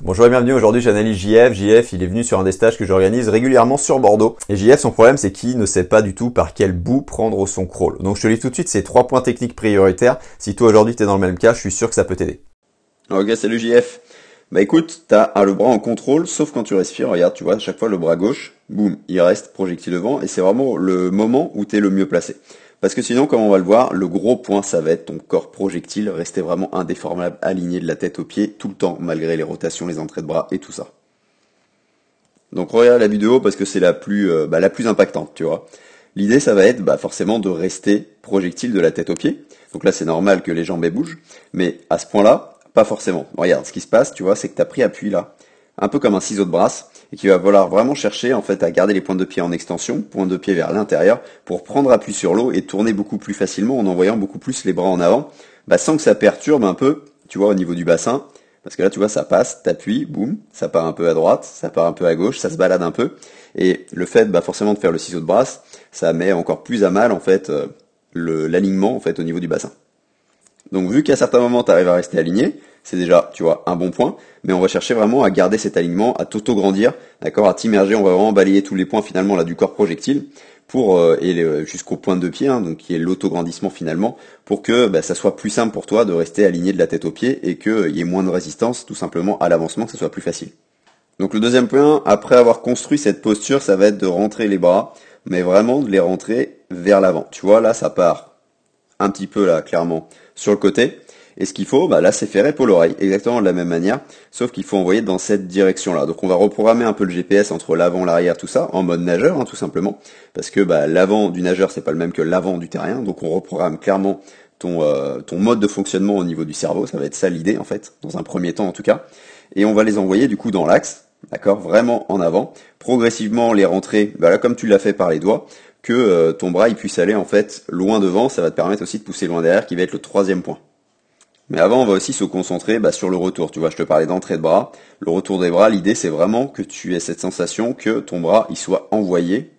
Bonjour et bienvenue, aujourd'hui j'analyse JF. JF il est venu sur un des stages que j'organise régulièrement sur Bordeaux. Et JF son problème c'est qu'il ne sait pas du tout par quel bout prendre son crawl. Donc je te livre tout de suite ces 3 points techniques prioritaires. Si toi aujourd'hui tu es dans le même cas, je suis sûr que ça peut t'aider. Ok, salut JF. Bah écoute, t'as le bras en contrôle, sauf quand tu respires. Regarde, tu vois, à chaque fois le bras gauche, boum, il reste projectile devant. Et c'est vraiment le moment où t'es le mieux placé. Parce que sinon, comme on va le voir, le gros point, ça va être ton corps projectile, rester vraiment indéformable, aligné de la tête aux pieds, tout le temps, malgré les rotations, les entrées de bras et tout ça. Donc regarde la vidéo parce que c'est la plus impactante, tu vois. L'idée, ça va être forcément de rester projectile de la tête aux pieds. Donc là, c'est normal que les jambes bougent, mais à ce point-là, pas forcément. Regarde, ce qui se passe, tu vois, c'est que tu as pris appui là, un peu comme un ciseau de brasse, et qu'il va falloir vraiment chercher en fait à garder les pointes de pied en extension, pointes de pied vers l'intérieur, pour prendre appui sur l'eau et tourner beaucoup plus facilement en envoyant beaucoup plus les bras en avant, sans que ça perturbe un peu, tu vois, au niveau du bassin, parce que là, tu vois, ça passe, t'appuies, boum, ça part un peu à droite, ça part un peu à gauche, ça se balade un peu, et le fait, forcément de faire le ciseau de brasse, ça met encore plus à mal en fait l'alignement en fait au niveau du bassin. Donc vu qu'à certains moments tu arrives à rester aligné, c'est déjà, tu vois, un bon point, mais on va chercher vraiment à garder cet alignement, à t'auto-grandir, d'accord, à t'immerger, on va vraiment balayer tous les points finalement là du corps projectile pour jusqu'au point de pied, donc qui est l'autograndissement finalement, pour que ça soit plus simple pour toi de rester aligné de la tête aux pieds et qu'il y ait moins de résistance tout simplement à l'avancement, que ce soit plus facile. Donc le deuxième point, après avoir construit cette posture, ça va être de rentrer les bras, mais vraiment de les rentrer vers l'avant. Tu vois, là ça part un petit peu là clairement sur le côté, et ce qu'il faut, là c'est faire épaule-oreille, exactement de la même manière, sauf qu'il faut envoyer dans cette direction-là. Donc on va reprogrammer un peu le GPS entre l'avant, l'arrière, tout ça, en mode nageur, tout simplement, parce que l'avant du nageur c'est pas le même que l'avant du terrien, donc on reprogramme clairement ton mode de fonctionnement au niveau du cerveau, ça va être ça l'idée en fait, dans un premier temps en tout cas, et on va les envoyer du coup dans l'axe, d'accord, vraiment en avant, progressivement les rentrer, là comme tu l'as fait par les doigts, que ton bras il puisse aller en fait loin devant, ça va te permettre aussi de pousser loin derrière, qui va être le troisième point. Mais avant, on va aussi se concentrer sur le retour. Tu vois, je te parlais d'entrée de bras. Le retour des bras, l'idée c'est vraiment que tu aies cette sensation que ton bras il soit envoyé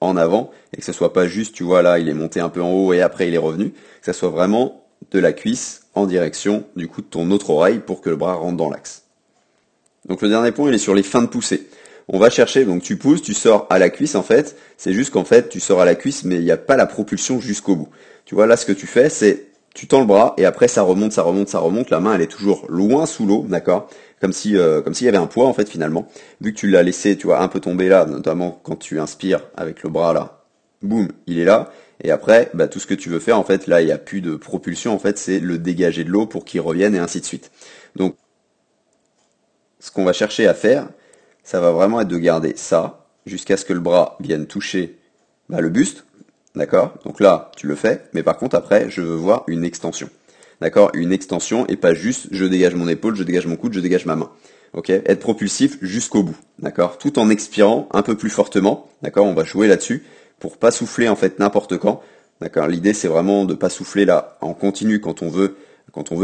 en avant et que ce soit pas juste, tu vois, là il est monté un peu en haut et après il est revenu, que ça soit vraiment de la cuisse en direction du coup de ton autre oreille pour que le bras rentre dans l'axe. Donc le dernier point, il est sur les fins de poussée. On va chercher, donc tu pousses, tu sors à la cuisse en fait, c'est juste qu'en fait tu sors à la cuisse mais il n'y a pas la propulsion jusqu'au bout. Tu vois là ce que tu fais c'est, tu tends le bras et après ça remonte, la main elle est toujours loin sous l'eau, d'accord, comme s'il y avait un poids en fait finalement, vu que tu l'as laissé, tu vois, un peu tomber là, notamment quand tu inspires avec le bras là, boum, il est là, et après tout ce que tu veux faire en fait, là il n'y a plus de propulsion en fait, c'est le dégager de l'eau pour qu'il revienne et ainsi de suite. Donc ce qu'on va chercher à faire, ça va vraiment être de garder ça jusqu'à ce que le bras vienne toucher le buste, d'accord? Donc là, tu le fais, mais par contre après, je veux voir une extension, d'accord? Une extension et pas juste je dégage mon épaule, je dégage mon coude, je dégage ma main, ok? Être propulsif jusqu'au bout, d'accord? Tout en expirant un peu plus fortement, d'accord? On va jouer là-dessus pour pas souffler en fait n'importe quand, d'accord? L'idée c'est vraiment de pas souffler là en continu quand on veut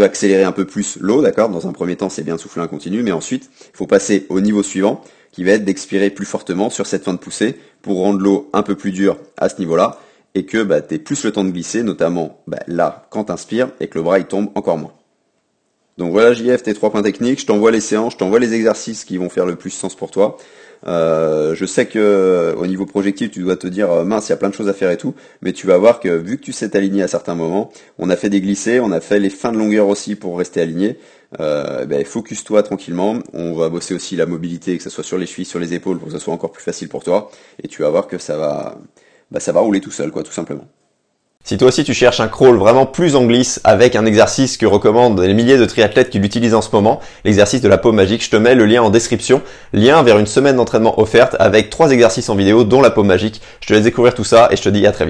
accélérer un peu plus l'eau, d'accord? Dans un premier temps, c'est bien de souffler en continu, mais ensuite, il faut passer au niveau suivant, qui va être d'expirer plus fortement sur cette fin de poussée, pour rendre l'eau un peu plus dure à ce niveau-là, et que tu aies plus le temps de glisser, notamment là, quand tu inspires, et que le bras il tombe encore moins. Donc voilà JF, tes 3 points techniques, je t'envoie les séances, je t'envoie les exercices qui vont faire le plus sens pour toi. Je sais que au niveau projectif, tu dois te dire mince, il y a plein de choses à faire et tout, mais tu vas voir que vu que tu sais t'aligner à certains moments, on a fait des glissés, on a fait les fins de longueur aussi pour rester aligné. Focus-toi tranquillement. On va bosser aussi la mobilité, que ce soit sur les chevilles, sur les épaules, pour que ce soit encore plus facile pour toi. Et tu vas voir que ça va rouler tout seul, quoi, tout simplement. Si toi aussi tu cherches un crawl vraiment plus en glisse avec un exercice que recommandent les milliers de triathlètes qui l'utilisent en ce moment, l'exercice de la paume magique, je te mets le lien en description, lien vers une semaine d'entraînement offerte avec 3 exercices en vidéo dont la paume magique. Je te laisse découvrir tout ça et je te dis à très vite.